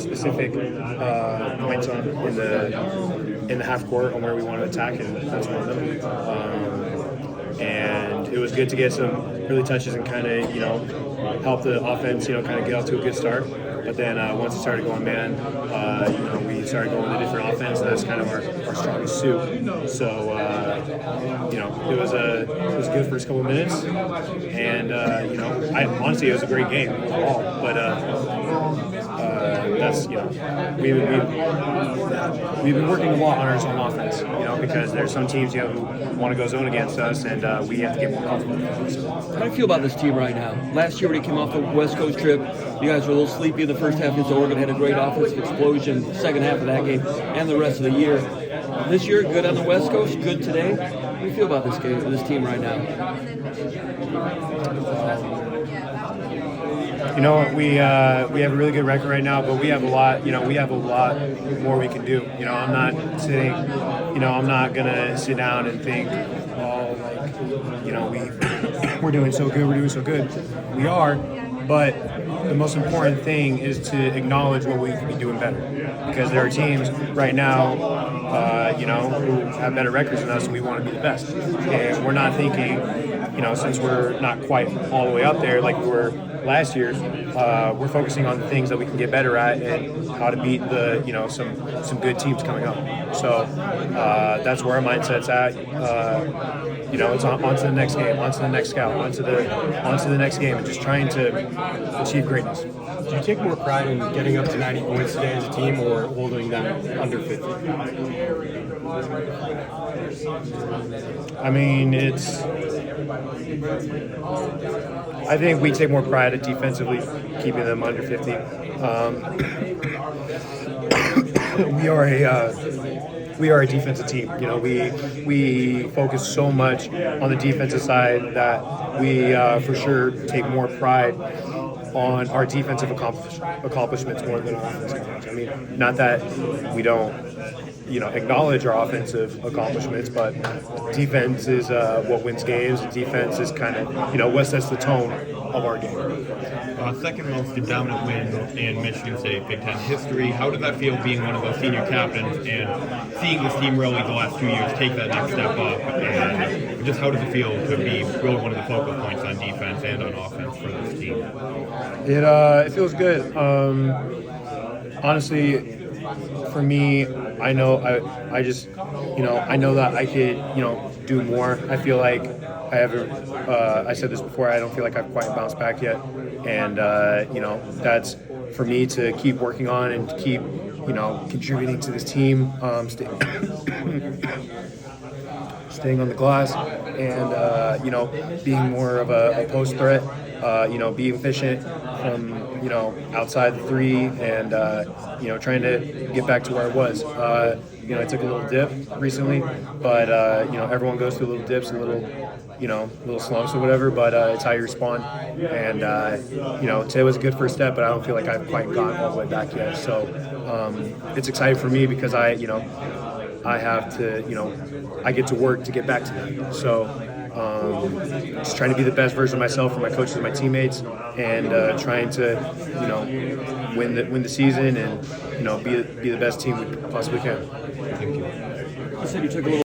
specific points in the half court on where we want to attack, and that's one of them. And it was good to get some early touches and kind of help the offense kind of get off to a good start. But then once it started going man, we started going with a different offense, and that's kind of our strongest suit. So it was a good first couple of minutes, and honestly it was a great game overall. But that's we've been working a lot on our zone offense, because there's some teams who want to go zone against us, and we have to get more comfortable. How do you feel about this team right now? Last year when you came off the West Coast trip, you guys were a little sleepy in the first half against Oregon, had a great offensive explosion second half of that game and the rest of the year. This year, good on the West Coast, good today. How do you feel about this team right now? We have a really good record right now, but we have a lot. We have a lot more we can do. I'm not sitting. I'm not gonna sit down and think, we're doing so good. We're doing so good. We are, but the most important thing is to acknowledge what we could be doing better. Because there are teams right now, who have better records than us, and we want to be the best. And we're not thinking, since we're not quite all the way up there like we were last year, we're focusing on the things that we can get better at and how to beat the some good teams coming up. So that's where our mindset's at. It's on to the next game, on to the next scout, on to the next game, and just trying to achieve greatness. Do you take more pride in getting up to 90 points today as a team, or holding them under 50? I think we take more pride at defensively keeping them under 50. We are a defensive team. We focus so much on the defensive side that we for sure take more pride on our defensive accomplishments more than our offensive. Not that we don't acknowledge our offensive accomplishments, but defense is what wins games. Defense is kind of what sets the tone of our game. Second most dominant win in Michigan State Big Ten history. How did that feel being one of those senior captains and seeing this team really the last 2 years take that next step up? And just how does it feel to be really one of the focal points on defense and on offense for this team? It feels good. Honestly, for me, I know I know that I could do more. I feel like I haven't. I said this before. I don't feel like I've quite bounced back yet, and that's for me to keep working on and to keep contributing to this team. Staying on the glass and being more of a post threat. Being efficient from outside the three, and trying to get back to where I was. I took a little dip recently, but everyone goes through little dips and little slumps or whatever. But it's how you respond. And today was a good first step, but I don't feel like I've quite gotten all the way back yet. So it's exciting for me because I have to I get to work to get back to that. So. Just trying to be the best version of myself for my coaches and my teammates, and trying to, win the season and be the best team we possibly can. Thank you. You said you took a little